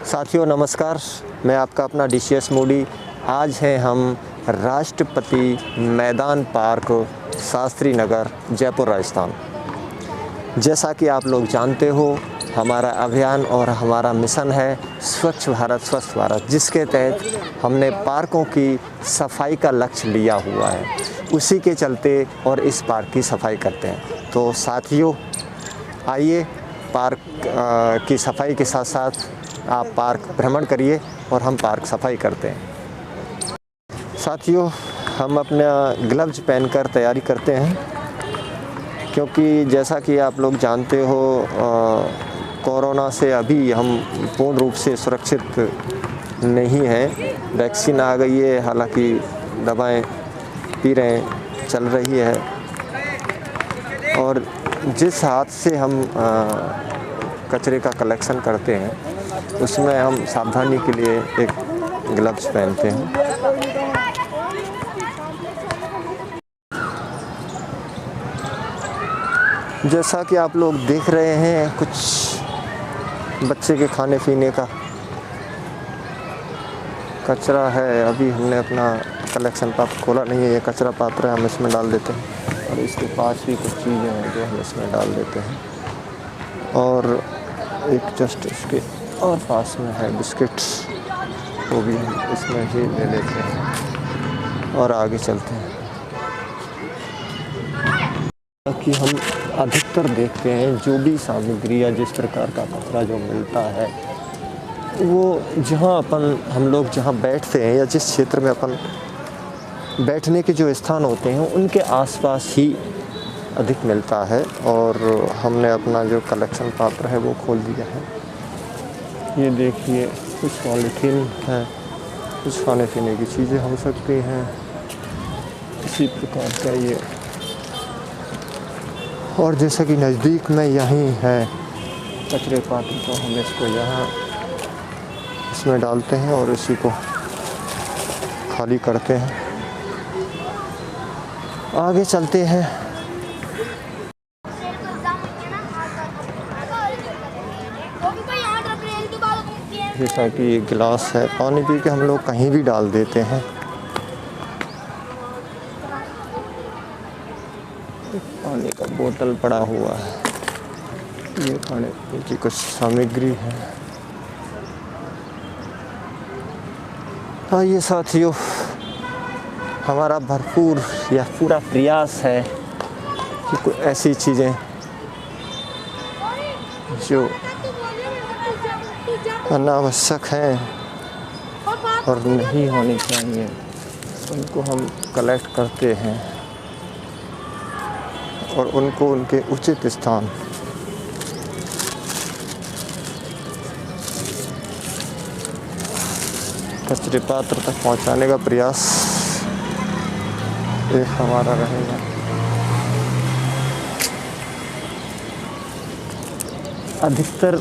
साथियों नमस्कार, मैं आपका अपना DCS मोडी। आज हैं हम राष्ट्रपति मैदान पार्क, शास्त्री नगर, जयपुर, राजस्थान। जैसा कि आप लोग जानते हो, हमारा अभियान और हमारा मिशन है स्वच्छ भारत स्वस्थ भारत, जिसके तहत हमने पार्कों की सफाई का लक्ष्य लिया हुआ है। उसी के चलते और इस पार्क की सफाई करते हैं। तो साथियों आइए, पार्क की सफाई के साथ साथ आप पार्क भ्रमण करिए और हम पार्क सफाई करते हैं। साथियों, हम अपना ग्लव्स पहनकर तैयारी करते हैं, क्योंकि जैसा कि आप लोग जानते हो कोरोना से अभी हम पूर्ण रूप से सुरक्षित नहीं हैं। वैक्सीन आ गई है, हालांकि दवाएं पी रहे हैं, चल रही है, और जिस हाथ से हम कचरे का कलेक्शन करते हैं उसमें हम सावधानी के लिए एक ग्लव्स पहनते हैं। जैसा कि आप लोग देख रहे हैं, कुछ बच्चे के खाने पीने का कचरा है। अभी हमने अपना कलेक्शन पात्र खोला नहीं है, ये कचरा पात्र है, हम इसमें डाल देते हैं। और इसके पास भी कुछ चीज़ें हैं जो हम इसमें डाल देते हैं। और एक जस्ट इसके और पास में है बिस्किट्स, वो भी हम इसमें ही ले लेते हैं और आगे चलते हैं। कि हम अधिकतर देखते हैं जो भी सामग्री या जिस प्रकार का कचरा जो मिलता है, वो जहाँ हम लोग जहाँ बैठते हैं या जिस क्षेत्र में अपन बैठने के जो स्थान होते हैं उनके आसपास ही अधिक मिलता है। और हमने अपना जो कलेक्शन पात्र है वो खोल दिया है। ये देखिए, कुछ पॉलीथीन है, कुछ खाने पीने की चीज़ें हो सकती हैं, इसी प्रकार का ये। और जैसा कि नज़दीक में यहीं है कचरे पात्र, तो हम इसको यहाँ इसमें डालते हैं और इसी को खाली करते हैं। आगे चलते हैं। जैसा कि ये गिलास है, पानी पी के हम लोग कहीं भी डाल देते हैं। पानी का बोतल पड़ा हुआ है, ये खाने पीने की कुछ सामग्री है। आइए साथियों, हमारा भरपूर यह पूरा प्रयास है कि कोई ऐसी चीज़ें जो अनावश्यक हैं और नहीं होनी चाहिए उनको हम कलेक्ट करते हैं और उनको उनके उचित स्थान कचरे पात्र तक पहुंचाने का प्रयास एक हमारा रहेगा। अधिकतर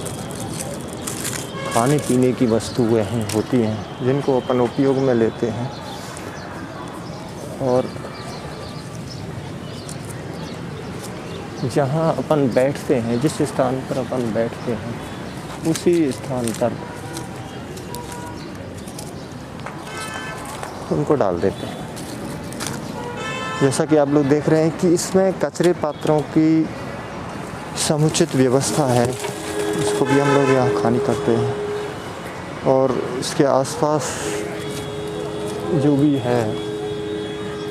खाने पीने की वस्तुएं होती हैं जिनको अपन उपयोग में लेते हैं, और जहाँ अपन बैठते हैं, जिस स्थान पर अपन बैठते हैं उसी स्थान पर उनको डाल देते हैं। जैसा कि आप लोग देख रहे हैं कि इसमें कचरे पात्रों की समुचित व्यवस्था है, इसको भी हम लोग यहाँ खाली करते हैं और इसके आसपास जो भी है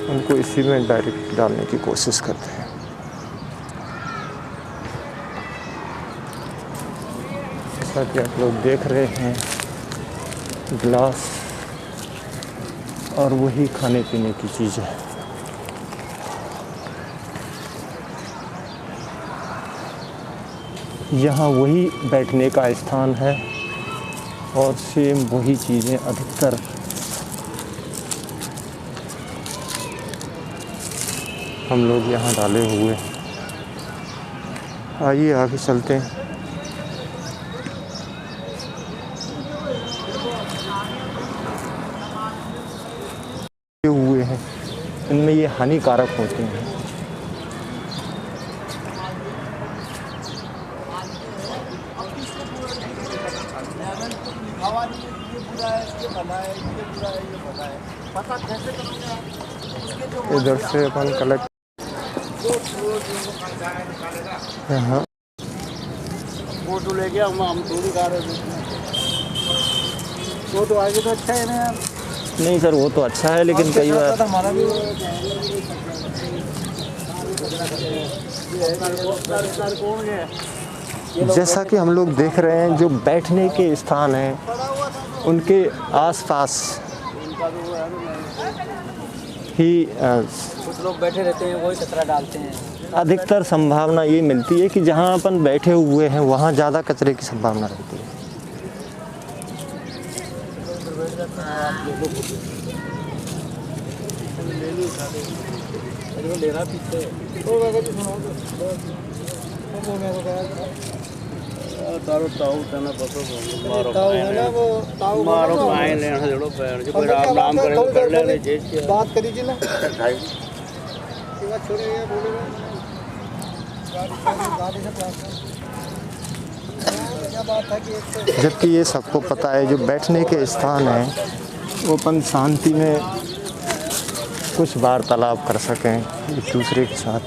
उनको इसी में डायरेक्ट डालने की कोशिश करते हैं। जैसा कि आप लोग देख रहे हैं, गिलास और वही खाने पीने की चीज़ें। यहाँ वही बैठने का स्थान है और सेम वही चीज़ें अधिकतर हम लोग यहाँ डाले हुए हैं। आइए आगे चलते हैं। हुए हैं, इनमें ये हानिकारक होते हैं। दावा नहीं है कि ये बुरा है, ये भला है, ये बुरा है, ये भला है। पता कैसे करोगे आप? उसके जो इधर से अपन कलेक्ट यहाँ फोटो लेके हम थोड़ी गा रहे थे। फोटो आगे तो अच्छा है ना यार। नहीं सर, वो तो अच्छा है, लेकिन कई बार हमारा भी जैसा कि हम लोग देख रहे हैं, जो बैठने के स्थान हैं उनके आसपास ही कुछ लोग बैठे रहते हैं, वही कचरा डालते हैं। अधिकतर संभावना ये मिलती है कि जहाँ अपन बैठे हुए हैं वहाँ ज़्यादा कचरे की संभावना रहती है। बात करी थी ना, जबकि ये सबको पता है, जो बैठने के स्थान हैं वो अपन शांति में कुछ वार्तालाप कर सकें एक दूसरे के साथ।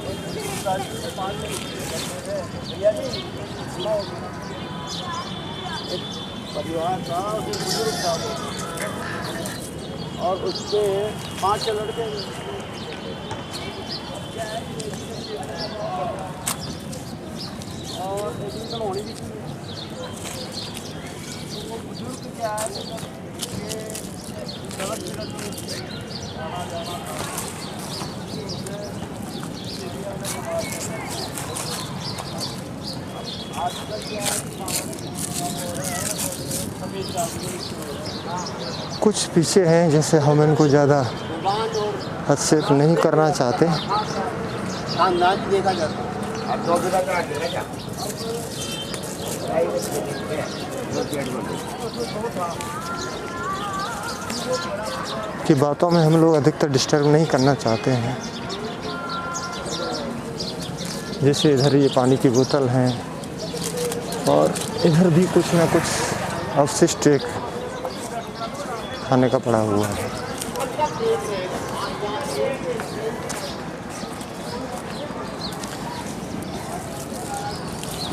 परिवार था, और उसके 5 लड़के और एडमिशन होनी भी चाहिए। तो वो बुजुर्ग क्या है, ये सड़क आना जाना था, आजकल क्या कुछ पीछे हैं, जैसे हम इनको ज़्यादा हस्तक्षेप नहीं करना चाहते। खानदान देखा जाता है। की बातों में हम लोग अधिकतर डिस्टर्ब नहीं करना चाहते हैं। जैसे इधर ये पानी की बोतल हैं और इधर भी कुछ ना कुछ अवशिष्ट एक खाने का पड़ा हुआ है।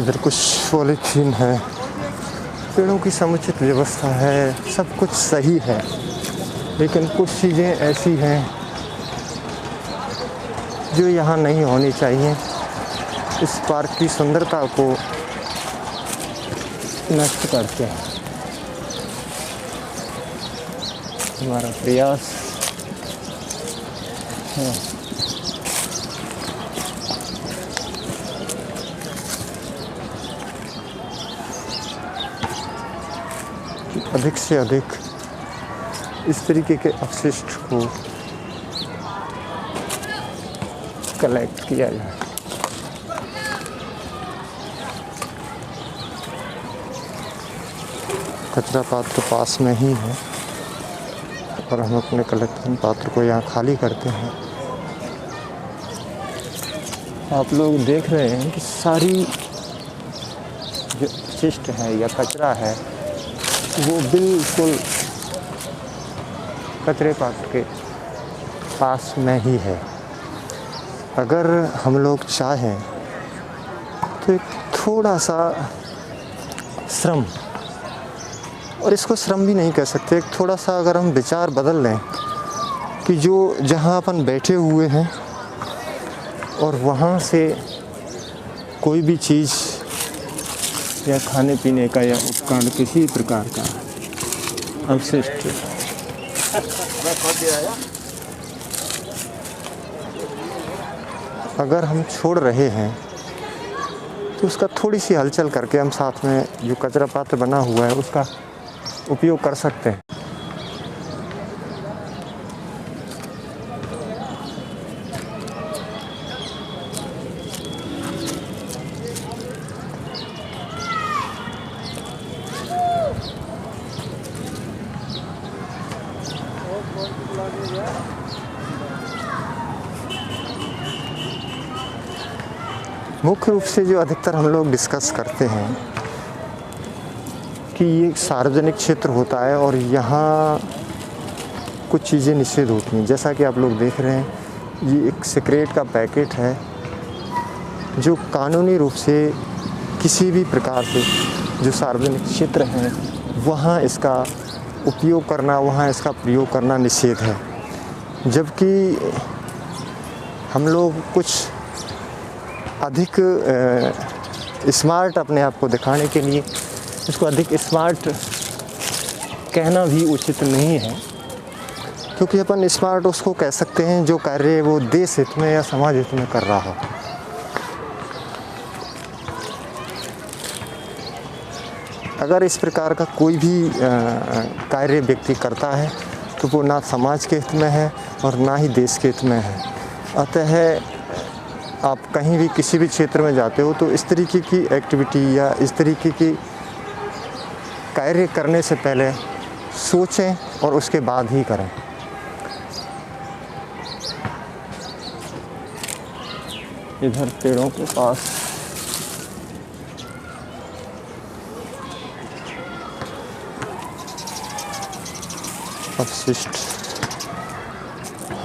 इधर कुछ पॉलीथीन है, पेड़ों की समुचित व्यवस्था है, सब कुछ सही है, लेकिन कुछ चीज़ें ऐसी हैं जो यहाँ नहीं होनी चाहिए। इस पार्क की सुंदरता को नष्ट करते हैं। हमारा प्रयास है कि अधिक से अधिक इस तरीके के अपशिष्ट को कलेक्ट किया जाए। कचरा पात्र पास में ही है और हम अपने कलेक्शन पात्र को यहाँ खाली करते हैं। आप लोग देख रहे हैं कि सारी जो अपशिष्ट है या कचरा है वो बिल्कुल कचरे पात्र के पास में ही है। अगर हम लोग चाहें तो एक थोड़ा सा श्रम, और इसको श्रम भी नहीं कह सकते, एक थोड़ा सा अगर हम विचार बदल लें कि जो जहाँ अपन बैठे हुए हैं और वहाँ से कोई भी चीज़ या खाने पीने का या उपकरण किसी प्रकार का अवशिष्ट अगर हम छोड़ रहे हैं तो उसका थोड़ी सी हलचल करके हम साथ में जो कचरा पात्र बना हुआ है उसका उपयोग कर सकते हैं। मुख्य रूप से जो अधिकतर हम लोग डिस्कस करते हैं कि क्योंकि ये सार्वजनिक क्षेत्र होता है और यहाँ कुछ चीज़ें निषेध होती हैं। जैसा कि आप लोग देख रहे हैं, ये एक सिगरेट का पैकेट है जो कानूनी रूप से किसी भी प्रकार से जो सार्वजनिक क्षेत्र हैं वहाँ इसका उपयोग करना, वहाँ इसका प्रयोग करना निषेध है। जबकि हम लोग कुछ अधिक स्मार्ट अपने आप को दिखाने के लिए इसको अधिक स्मार्ट कहना भी उचित नहीं है, क्योंकि अपन स्मार्ट उसको कह सकते हैं जो कार्य वो देश हित में या समाज हित में कर रहा हो। अगर इस प्रकार का कोई भी कार्य व्यक्ति करता है तो वो ना समाज के हित में है और ना ही देश के हित में है। अतः आप कहीं भी किसी भी क्षेत्र में जाते हो तो इस तरीके की एक्टिविटी या इस तरीके की कार्य करने से पहले सोचें और उसके बाद ही करें। इधर पेड़ों के पास अपशिष्ट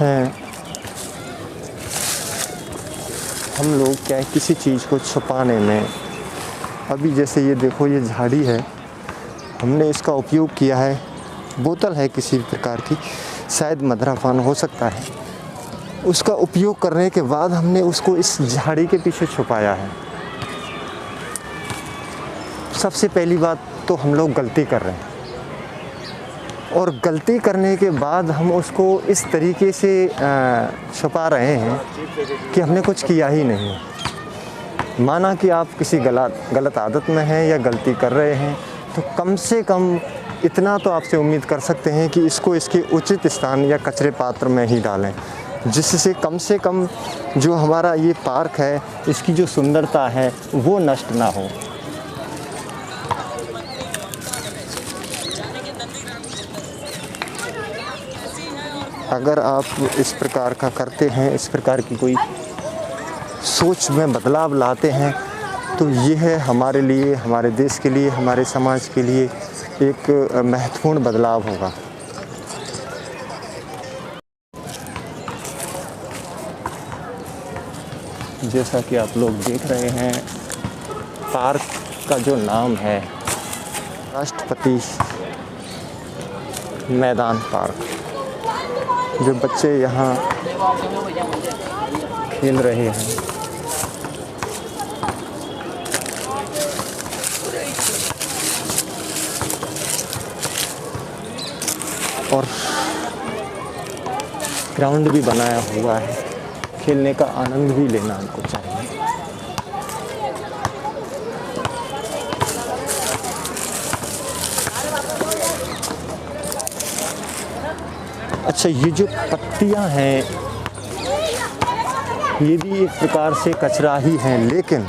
हैं। हम लोग क्या है, किसी चीज़ को छुपाने में, अभी जैसे ये देखो ये झाड़ी है, हमने इसका उपयोग किया है, बोतल है किसी भी प्रकार की, शायद मदिरापान हो सकता है, उसका उपयोग करने के बाद हमने उसको इस झाड़ी के पीछे छुपाया है। सबसे पहली बात तो हम लोग गलती कर रहे हैं और गलती करने के बाद हम उसको इस तरीके से छुपा रहे हैं कि हमने कुछ किया ही नहीं। माना कि आप किसी गलत आदत में हैं या गलती कर रहे हैं तो कम से कम इतना तो आपसे उम्मीद कर सकते हैं कि इसको इसके उचित स्थान या कचरे पात्र में ही डालें, जिससे कम से कम जो हमारा ये पार्क है इसकी जो सुंदरता है वो नष्ट ना हो। अगर आप इस प्रकार का करते हैं, इस प्रकार की कोई सोच में बदलाव लाते हैं तो यह हमारे लिए, हमारे देश के लिए, हमारे समाज के लिए एक महत्वपूर्ण बदलाव होगा। जैसा कि आप लोग देख रहे हैं, पार्क का जो नाम है राष्ट्रपति मैदान पार्क। जो बच्चे यहाँ खेल रहे हैं और ग्राउंड भी बनाया हुआ है, खेलने का आनंद भी लेना हमको चाहिए। अच्छा, ये जो पत्तियां हैं ये भी एक प्रकार से कचरा ही हैं, लेकिन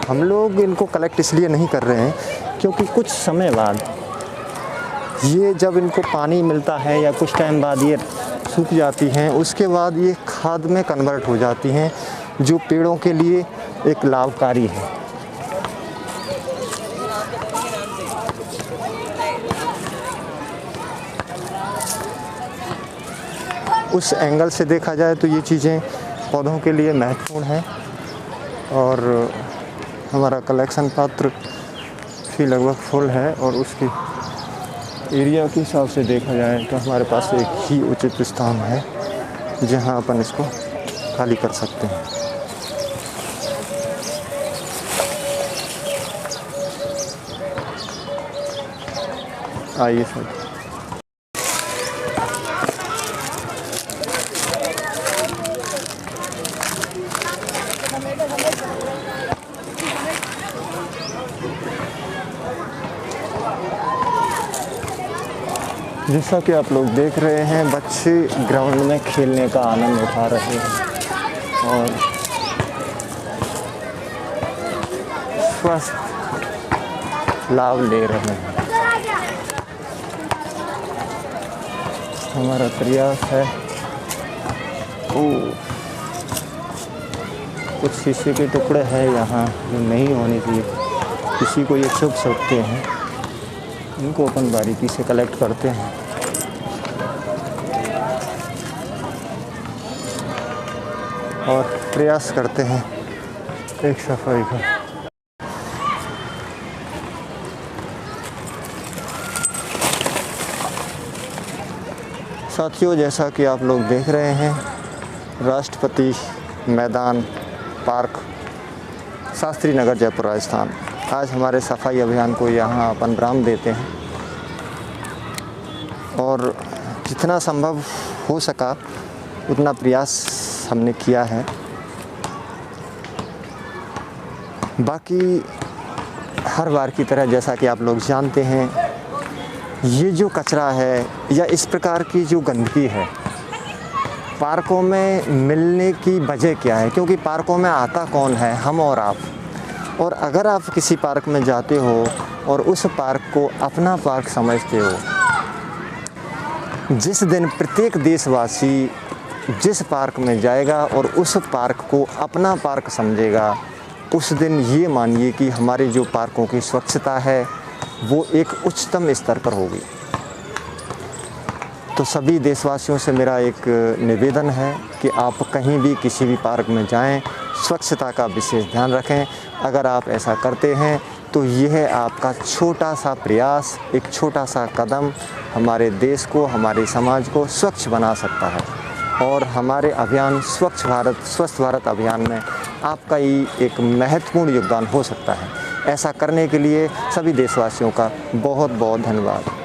हम लोग इनको कलेक्ट इसलिए नहीं कर रहे हैं क्योंकि कुछ समय बाद ये जब इनको पानी मिलता है या कुछ टाइम बाद ये सूख जाती हैं, उसके बाद ये खाद में कन्वर्ट हो जाती हैं जो पेड़ों के लिए एक लाभकारी है। उस एंगल से देखा जाए तो ये चीज़ें पौधों के लिए महत्वपूर्ण हैं और हमारा कलेक्शन पात्र भी लगभग फुल है और उसकी एरिया के हिसाब से देखा जाए तो हमारे पास एक ही उचित स्थान है जहां अपन इसको खाली कर सकते हैं। आइए सर। जैसा कि आप लोग देख रहे हैं, बच्चे ग्राउंड में खेलने का आनंद उठा रहे हैं और स्वस्थ लाभ ले रहे हैं। हमारा प्रयास है कुछ शीशे के टुकड़े हैं यहाँ जो नहीं होने चाहिए, किसी को ये चुभ सकते हैं, इनको अपन बारीकी से कलेक्ट करते हैं। और प्रयास करते हैं एक सफाई का। साथियों, जैसा कि आप लोग देख रहे हैं, राष्ट्रपति मैदान पार्क, शास्त्री नगर, जयपुर, राजस्थान। आज हमारे सफाई अभियान को यहाँ अपन विराम देते हैं और जितना संभव हो सका उतना प्रयास हमने किया है। बाकी हर बार की तरह, जैसा कि आप लोग जानते हैं, ये जो कचरा है या इस प्रकार की जो गंदगी है, पार्कों में मिलने की वजह क्या है? क्योंकि पार्कों में आता कौन है? हम और आप। और अगर आप किसी पार्क में जाते हो और उस पार्क को अपना पार्क समझते हो, जिस दिन प्रत्येक देशवासी जिस पार्क में जाएगा और उस पार्क को अपना पार्क समझेगा, उस दिन ये मानिए कि हमारे जो पार्कों की स्वच्छता है वो एक उच्चतम स्तर पर होगी। तो सभी देशवासियों से मेरा एक निवेदन है कि आप कहीं भी किसी भी पार्क में जाएं, स्वच्छता का विशेष ध्यान रखें। अगर आप ऐसा करते हैं तो यह आपका छोटा सा प्रयास, एक छोटा सा कदम हमारे देश को, हमारे समाज को स्वच्छ बना सकता है। और हमारे अभियान स्वच्छ भारत, स्वस्थ भारत अभियान में आपका ही एक महत्वपूर्ण योगदान हो सकता है। ऐसा करने के लिए सभी देशवासियों का बहुत बहुत धन्यवाद।